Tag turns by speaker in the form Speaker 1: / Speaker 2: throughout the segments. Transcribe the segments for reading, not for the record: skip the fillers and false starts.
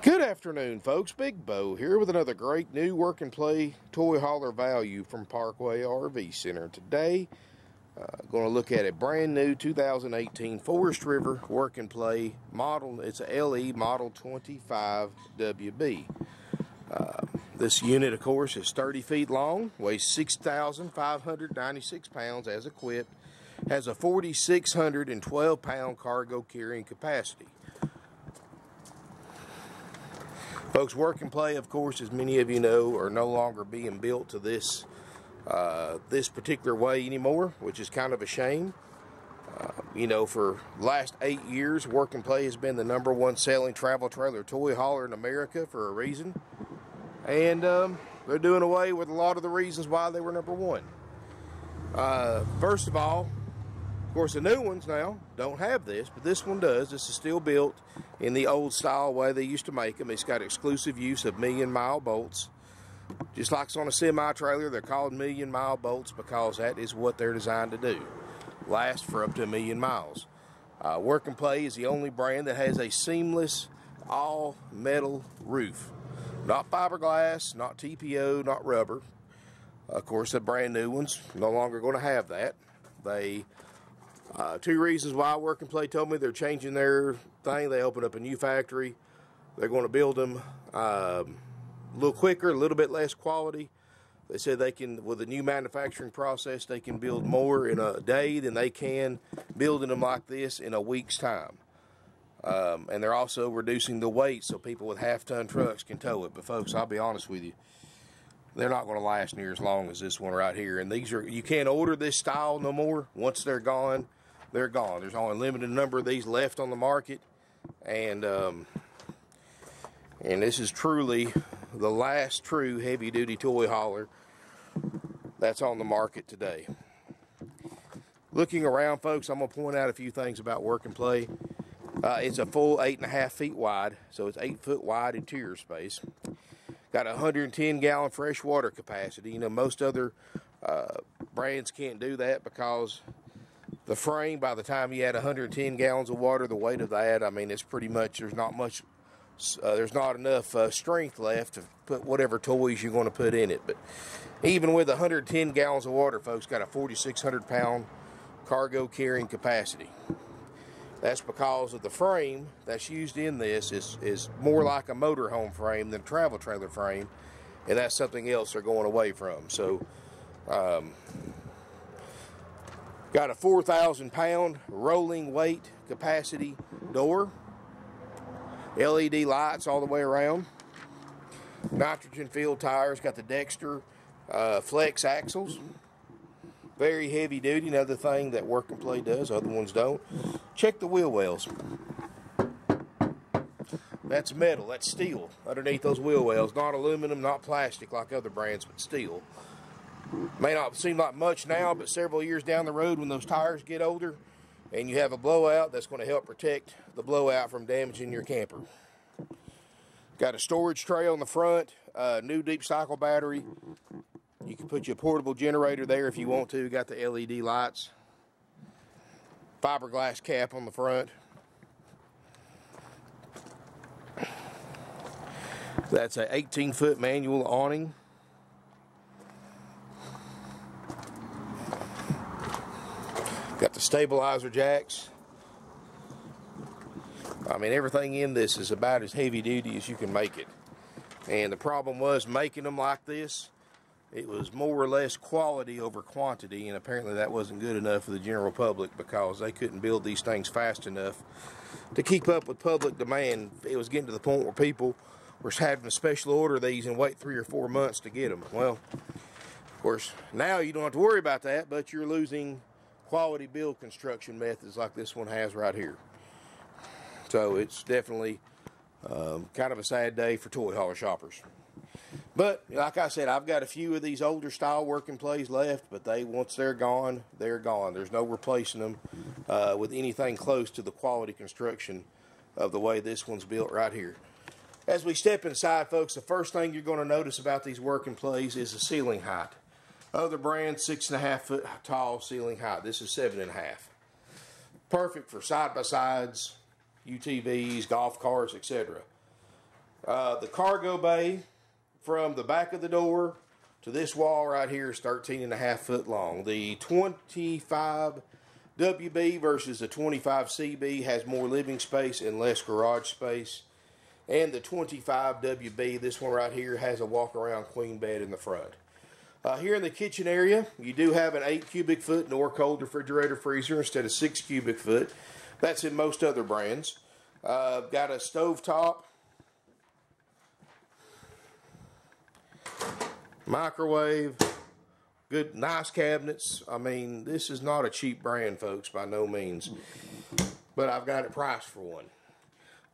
Speaker 1: Good afternoon, folks. Big Bo here with another great new work and play toy hauler value from Parkway RV Center. Today, going to look at a brand new 2018 Forest River work and play model. It's a LE Model 25WB. This unit, of course, is 30 feet long, weighs 6,596 pounds as equipped, has a 4,612 pound cargo carrying capacity. Folks, work and play, of course, as many of you know, are no longer being built to this particular way anymore, which is kind of a shame. You know, for the last 8 years, work and play has been the #1 selling travel trailer toy hauler in America for a reason. And they're doing away with a lot of the reasons why they were #1. First of all, of course, the new ones now don't have this, but this one does. This is still built in the old style way they used to make them. It's got exclusive use of 1,000,000-mile bolts. Just like it's on a semi-trailer, they're called 1,000,000-mile bolts because that is what they're designed to do. Last for up to 1,000,000 miles. Work and Play is the only brand that has a seamless all-metal roof. Not fiberglass, not TPO, not rubber. Of course, the brand new ones no longer going to have that. They two reasons why Work and Play told me they're changing their thing. They opened up a new factory. They're going to build them a little quicker, a little bit less quality. They said they can, with a new manufacturing process, they can build more in a day than they can building them like this in a week's time. And they're also reducing the weight so people with half-ton trucks can tow it. But folks, I'll be honest with you, they're not going to last near as long as this one right here. And these are, you can't order this style no more. Once they're gone, they're gone. There's only a limited number of these left on the market, and this is truly the last true heavy-duty toy hauler that's on the market today. Looking around, folks, I'm going to point out a few things about Work and Play. It's a full 8.5 feet wide, so it's 8 foot wide interior space. Got a 110-gallon fresh water capacity. You know, most other brands can't do that because the frame, by the time you add 110 gallons of water, the weight of that, I mean, it's pretty much, there's not enough strength left to put whatever toys you're going to put in it. But even with 110 gallons of water, folks, got a 4,600 pound cargo carrying capacity. That's because of the frame that's used in this is more like a motorhome frame than a travel trailer frame, and that's something else they're going away from. So, got a 4,000 pound rolling weight capacity door, LED lights all the way around, nitrogen filled tires, got the Dexter flex axles, very heavy duty. Another thing that Work and Play does, other ones don't. Check the wheel wells. That's metal, that's steel underneath those wheel wells, not aluminum, not plastic like other brands, but steel. May not seem like much now, but several years down the road when those tires get older and you have a blowout, that's going to help protect the blowout from damaging your camper. Got a storage tray on the front, new deep cycle battery. You can put your portable generator there if you want to. Got the LED lights. Fiberglass cap on the front. That's a 18-foot manual awning. Got the stabilizer jacks. I mean, everything in this is about as heavy duty as you can make it. And the problem was making them like this, it was more or less quality over quantity, and apparently that wasn't good enough for the general public because they couldn't build these things fast enough to keep up with public demand. It was getting to the point where people were having to special order these and wait 3 or 4 months to get them. Well, of course, now you don't have to worry about that, but you're losing quality build construction methods like this one has right here. So it's definitely kind of a sad day for toy hauler shoppers. But like I said, I've got a few of these older style Work and Plays left, but once they're gone, they're gone. There's no replacing them with anything close to the quality construction of the way this one's built right here. As we step inside, folks, the first thing you're going to notice about these Work and Plays is the ceiling height. Other brands, 6.5 foot tall ceiling height. This is 7.5. Perfect for side-by-sides, UTVs, golf carts, etc. The cargo bay from the back of the door to this wall right here is 13.5 foot long. The 25 WB versus the 25 CB has more living space and less garage space. And the 25 WB, this one right here, has a walk-around queen bed in the front. Here in the kitchen area, you do have an 8 cubic foot Norcold refrigerator freezer instead of 6 cubic foot. That's in most other brands. Got a stovetop, microwave, good, nice cabinets. I mean, this is not a cheap brand, folks, by no means. But I've got it priced for one.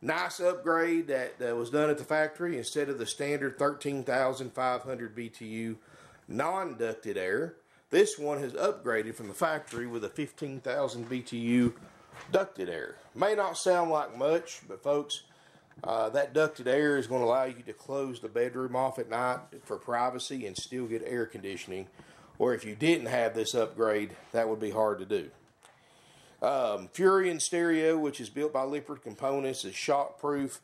Speaker 1: Nice upgrade that was done at the factory. Instead of the standard 13,500 BTU non-ducted air, this one has upgraded from the factory with a 15,000 BTU ducted air. May not sound like much, but folks, that ducted air is going to allow you to close the bedroom off at night for privacy and still get air conditioning. Or if you didn't have this upgrade, that would be hard to do. Furion stereo, which is built by Lippert Components, is shockproof.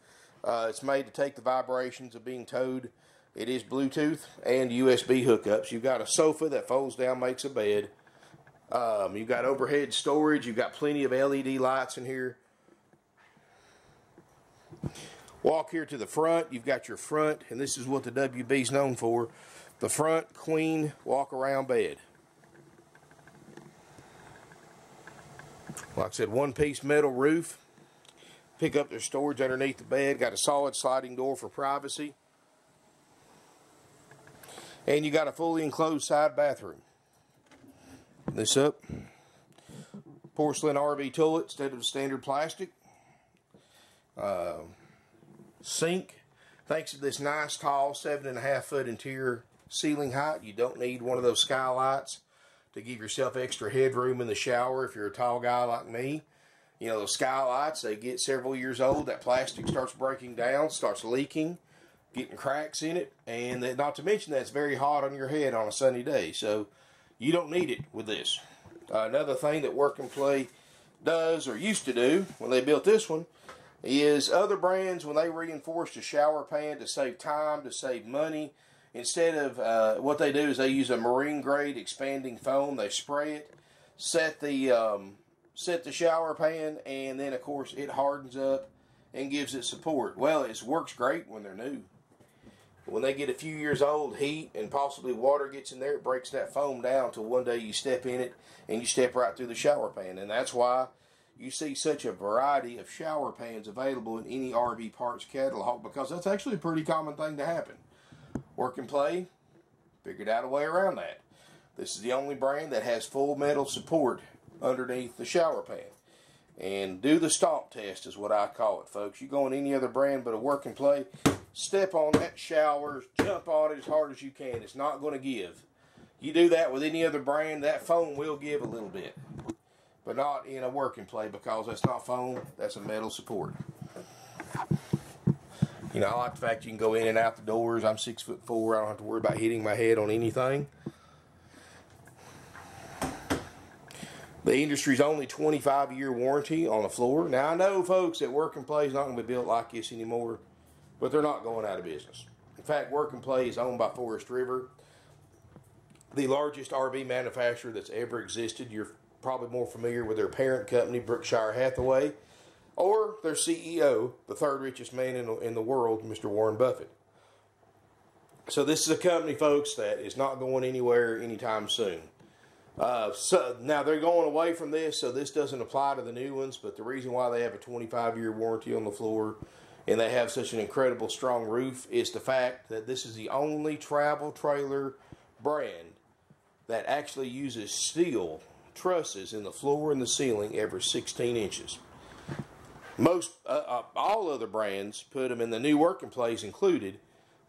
Speaker 1: It's made to take the vibrations of being towed. It is Bluetooth and USB hookups. You've got a sofa that folds down, makes a bed. You've got overhead storage. You've got plenty of LED lights in here. Walk here to the front. You've got your front, and this is what the WB is known for, the front queen walk-around bed. Like I said, one-piece metal roof. Pick up their storage underneath the bed. Got a solid sliding door for privacy. And you got a fully enclosed side bathroom. This up. Porcelain RV toilet instead of standard plastic. Sink. Thanks to this nice tall 7.5 foot interior ceiling height, you don't need one of those skylights to give yourself extra headroom in the shower if you're a tall guy like me. You know, those skylights, they get several years old. That plastic starts breaking down, starts leaking, getting cracks in it, and not to mention that it's very hot on your head on a sunny day. So you don't need it with this. Another thing that Work and Play does, or used to do when they built this one, is other brands, when they reinforced a shower pan to save time, to save money, instead of what they do is they use a marine grade expanding foam. They spray it, set the shower pan, and then of course it hardens up and gives it support. Well, it works great when they're new. When they get a few years old, heat and possibly water gets in there, it breaks that foam down till one day you step in it and you step right through the shower pan. And that's why you see such a variety of shower pans available in any RV parts catalog, because that's actually a pretty common thing to happen. Work and Play figured out a way around that. This is the only brand that has full metal support underneath the shower pan. And do the stomp test is what I call it, folks. You go on any other brand but a Work and Play, step on that shower, jump on it as hard as you can. It's not going to give. You do that with any other brand, that foam will give a little bit. But not in a Work and Play, because that's not foam, that's a metal support. You know, I like the fact you can go in and out the doors. I'm 6'4". I don't have to worry about hitting my head on anything. The industry's only 25-year warranty on the floor. Now, I know, folks, that Work and Play is not going to be built like this anymore, but they're not going out of business. In fact, Work and Play is owned by Forest River, the largest RV manufacturer that's ever existed. You're probably more familiar with their parent company, Berkshire Hathaway, or their CEO, the third richest man in the world, Mr. Warren Buffett. So this is a company, folks, that is not going anywhere anytime soon. So now they're going away from this, so this doesn't apply to the new ones, but the reason why they have a 25-year warranty on the floor and they have such an incredible strong roof is the fact that this is the only travel trailer brand that actually uses steel trusses in the floor and the ceiling every 16 inches. Most, all other brands put them, in the new Work and Plays included,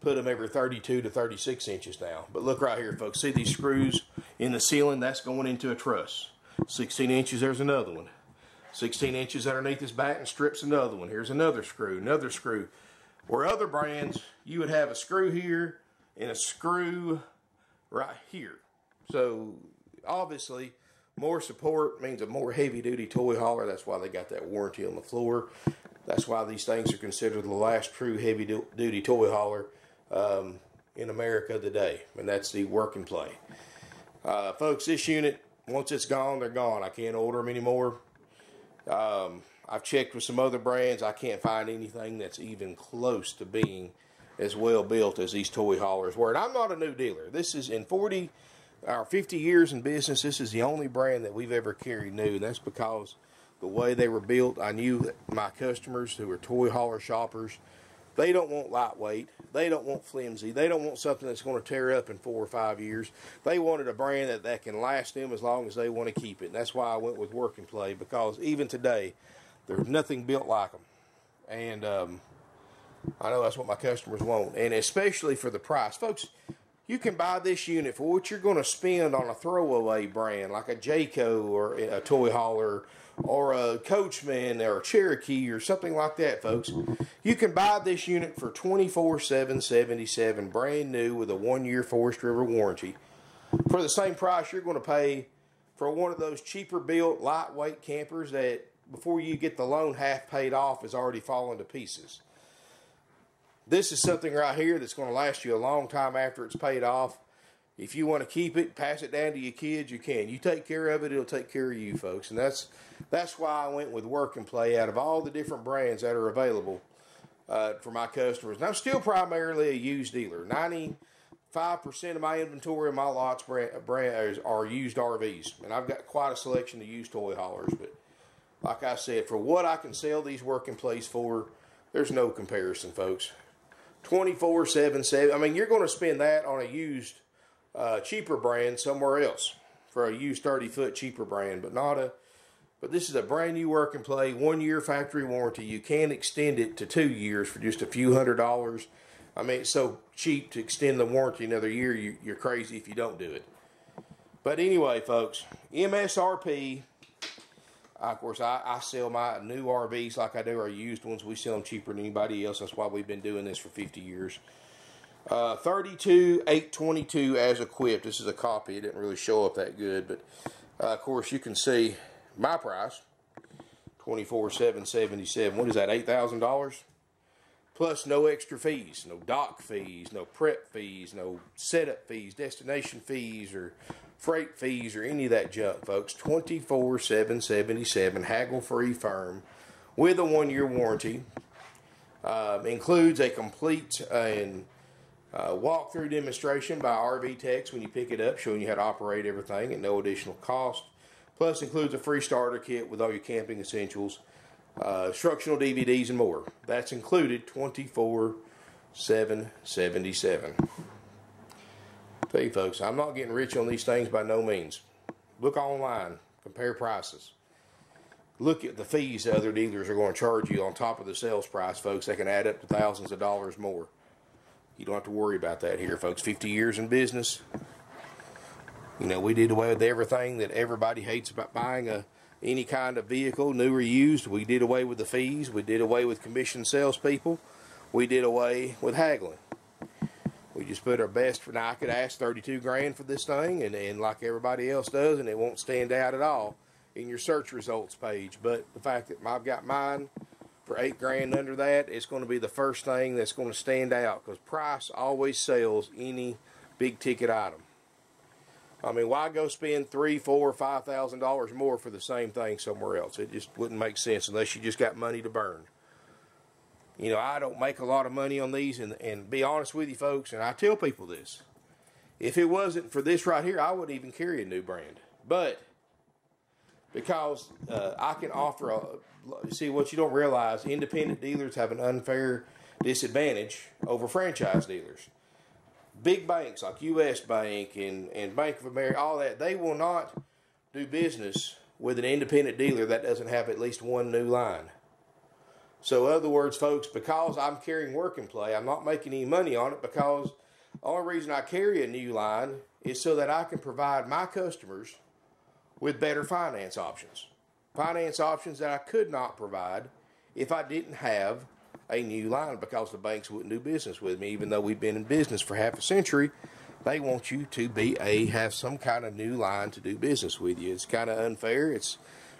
Speaker 1: put them every 32 to 36 inches now. But look right here, folks. See these screws in the ceiling? That's going into a truss. 16 inches, there's another one. 16 inches underneath this batten strips another one. Here's another screw, another screw. Where other brands, you would have a screw here and a screw right here. So, obviously, more support means a more heavy-duty toy hauler. That's why they got that warranty on the floor. That's why these things are considered the last true heavy-duty toy hauler in America today, and that's the Work and Play. Folks, this unit, once it's gone, they're gone. I can't order them anymore. I've checked with some other brands. I can't find anything that's even close to being as well built as these toy haulers were. And I'm not a new dealer. This is in 40 or 50 years in business, this is the only brand that we've ever carried new. And that's because the way they were built, I knew that my customers who are toy hauler shoppers, they don't want lightweight. They don't want flimsy. They don't want something that's going to tear up in 4 or 5 years. They wanted a brand that can last them as long as they want to keep it. And that's why I went with Work and Play, because even today, there's nothing built like them. And I know that's what my customers want. And especially for the price. Folks, you can buy this unit for what you're going to spend on a throwaway brand like a Jayco or a Toy Hauler or a Coachman or a Cherokee or something like that, folks. You can buy this unit for $24,777 brand new with a 1-year Forest River warranty for the same price you're going to pay for one of those cheaper built lightweight campers that before you get the loan half paid off is already falling to pieces. This is something right here that's going to last you a long time after it's paid off. If you want to keep it, pass it down to your kids, you can. You take care of it, it'll take care of you, folks. And that's why I went with Work and Play out of all the different brands that are available for my customers. And I'm still primarily a used dealer. 95% of my inventory in my lots are used RVs. And I've got quite a selection of used toy haulers. But like I said, for what I can sell these Work and Plays for, there's no comparison, folks. 24/7. I mean, you're going to spend that on a used cheaper brand somewhere else for a used 30-foot cheaper brand, but this is a brand new Work and Play, 1-year factory warranty. You can extend it to 2 years for just a few $100s. I mean, it's so cheap to extend the warranty another year. You're crazy if you don't do it. But anyway, folks, MSRP. Of course, I sell my new RVs like I do our used ones. We sell them cheaper than anybody else. That's why we've been doing this for 50 years. $32,822 as equipped. This is a copy. It didn't really show up that good, but of course you can see my price, $24,777. What is that? $8,000 plus no extra fees, no dock fees, no prep fees, no setup fees, destination fees, or freight fees, or any of that junk, folks. $24,777, haggle-free firm with a 1-year warranty. Includes a complete walkthrough demonstration by RV techs when you pick it up, showing you how to operate everything at no additional cost. Plus includes a free starter kit with all your camping essentials, instructional DVDs, and more. That's included, $24,777. Tell you folks, I'm not getting rich on these things by no means. Look online, compare prices. Look at the fees that other dealers are going to charge you on top of the sales price, folks. They can add up to thousands of dollars more. You don't have to worry about that here, folks. 50 years in business. You know, we did away with everything that everybody hates about buying any kind of vehicle, new or used. We did away with the fees. We did away with commission salespeople. We did away with haggling. We just put our best. Now I could ask 32 grand for this thing, and like everybody else does, and it won't stand out at all in your search results page. But the fact that I've got mine for 8 grand under that, it's going to be the first thing that's going to stand out, because price always sells any big ticket item. I mean, why go spend $3,000, $4,000, $5,000 more for the same thing somewhere else? It just wouldn't make sense unless you just got money to burn. You know, I don't make a lot of money on these, and be honest with you, folks, and I tell people this. If it wasn't for this right here, I wouldn't even carry a new brand. But because I can offer see, what you don't realize, independent dealers have an unfair disadvantage over franchise dealers. Big banks like U.S. Bank and Bank of America, all that, they will not do business with an independent dealer that doesn't have at least one new line. So in other words, folks, because I'm carrying Work and Play, I'm not making any money on it, because the only reason I carry a new line is so that I can provide my customers with better finance options. Finance options that I could not provide if I didn't have a new line, because the banks wouldn't do business with me. Even though we've been in business for half a century, they want you to have some kind of new line to do business with you. It's kind of unfair. It's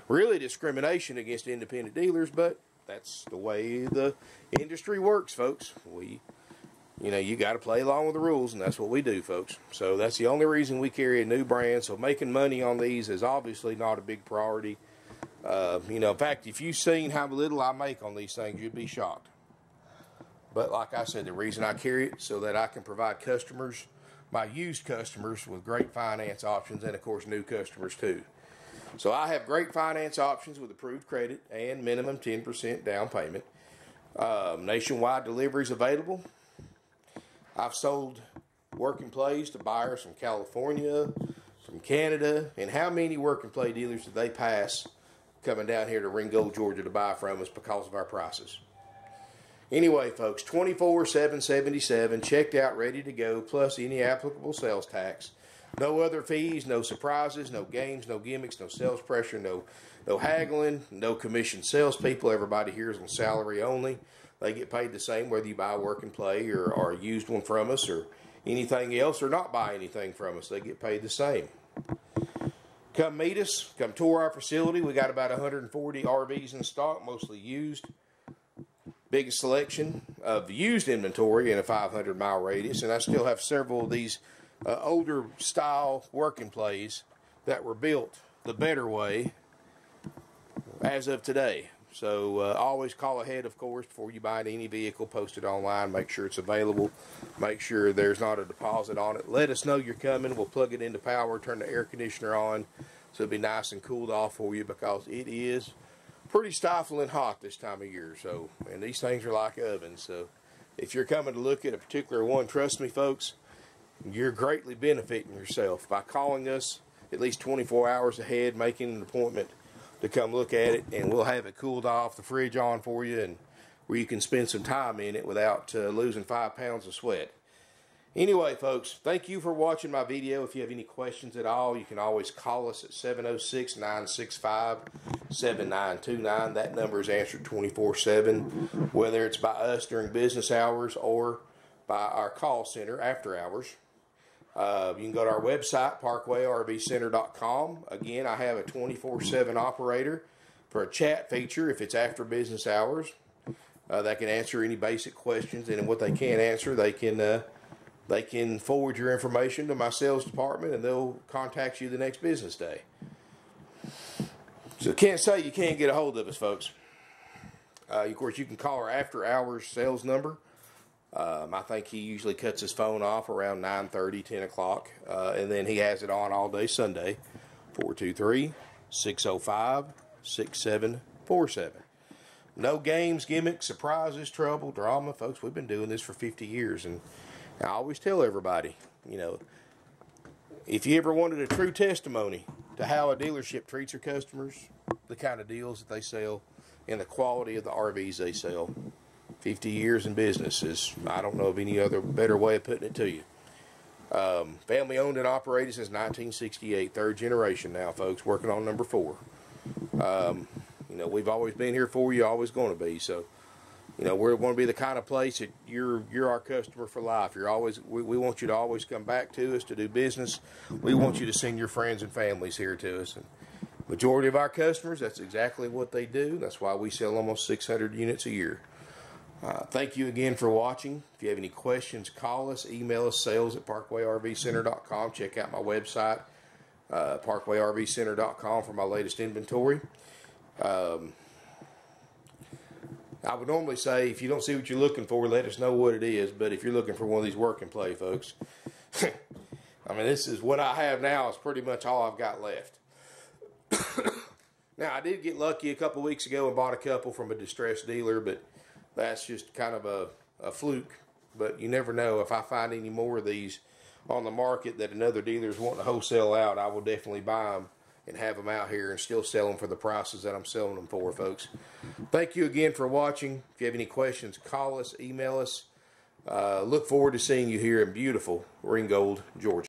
Speaker 1: really discrimination against independent dealers, but That's the way the industry works, folks. You got to play along with the rules, and that's what we do, folks. So that's the only reason we carry a new brand. So making money on these is obviously not a big priority. In fact, if you've seen how little I make on these things, you'd be shocked. But like I said, the reason I carry it so that I can provide customers, my used customers, with great finance options, and of course new customers too. So I have great finance options with approved credit and minimum 10% down payment. Nationwide deliveries available. I've sold work and plays to buyers from California, from Canada, and how many work and play dealers did they pass coming down here to Ringgold, Georgia to buy from us because of our prices? Anyway, folks, 24/7/77, checked out, ready to go, plus any applicable sales tax. No other fees, no surprises, no games, no gimmicks, no sales pressure, no haggling, no commission salespeople. Everybody here is on salary only. They get paid the same whether you buy a work and play or a used one from us or anything else, or not buy anything from us. They get paid the same. Come meet us. Come tour our facility. We got about 140 RVs in stock, mostly used. Biggest selection of used inventory in a 500-mile radius, and I still have several of these older style work and plays that were built the better way as of today. So always call ahead, of course, before you buy any vehicle. Post it online. Make sure it's available. Make sure there's not a deposit on it. Let us know you're coming. We'll plug it into power, turn the air conditioner on, so it'll be nice and cooled off for you, because it is pretty stifling hot this time of year. So, and these things are like ovens. So if you're coming to look at a particular one, trust me, folks, you're greatly benefiting yourself by calling us at least 24 hours ahead, making an appointment to come look at it, and we'll have it cooled off, the fridge on for you, and where you can spend some time in it without losing 5 pounds of sweat. Anyway, folks, thank you for watching my video. If you have any questions at all, you can always call us at 706-965-7929. That number is answered 24/7, whether it's by us during business hours or by our call center after hours. You can go to our website, parkwayrvcenter.com. Again, I have a 24/7 operator for a chat feature if it's after business hours. That can answer any basic questions, and what they can't answer, they can forward your information to my sales department, and they'll contact you the next business day. So can't say you can't get a hold of us, folks. Of course, you can call our after hours sales number. I think he usually cuts his phone off around 9:30, 10 o'clock, and then he has it on all day Sunday, 423-605-6747. No games, gimmicks, surprises, trouble, drama. Folks, we've been doing this for 50 years, and I always tell everybody, if you ever wanted a true testimony to how a dealership treats their customers, the kind of deals that they sell, and the quality of the RVs they sell, 50 years in business is, I don't know of any other better way of putting it to you. Family owned and operated since 1968, third generation now, folks, working on number 4. We've always been here for you, always going to be. So, we want to be the kind of place that you're our customer for life. We want you to always come back to us to do business. We want you to send your friends and families here to us. And majority of our customers, that's exactly what they do. That's why we sell almost 600 units a year. Thank you again for watching. If you have any questions, call us, email us, sales@parkwayrvcenter.com. Check out my website, parkwayrvcenter.com, for my latest inventory. I would normally say, if you don't see what you're looking for, let us know what it is. But if you're looking for one of these work and play, folks, this is what I have now. Is pretty much all I've got left. Now, I did get lucky a couple weeks ago and bought a couple from a distressed dealer, but that's just kind of a fluke. But you never know. If I find any more of these on the market that another dealer is wanting to wholesale out, I will definitely buy them and have them out here and still sell them for the prices that I'm selling them for, folks. Thank you again for watching. If you have any questions, call us, email us. Look forward to seeing you here in beautiful Ringgold, Georgia.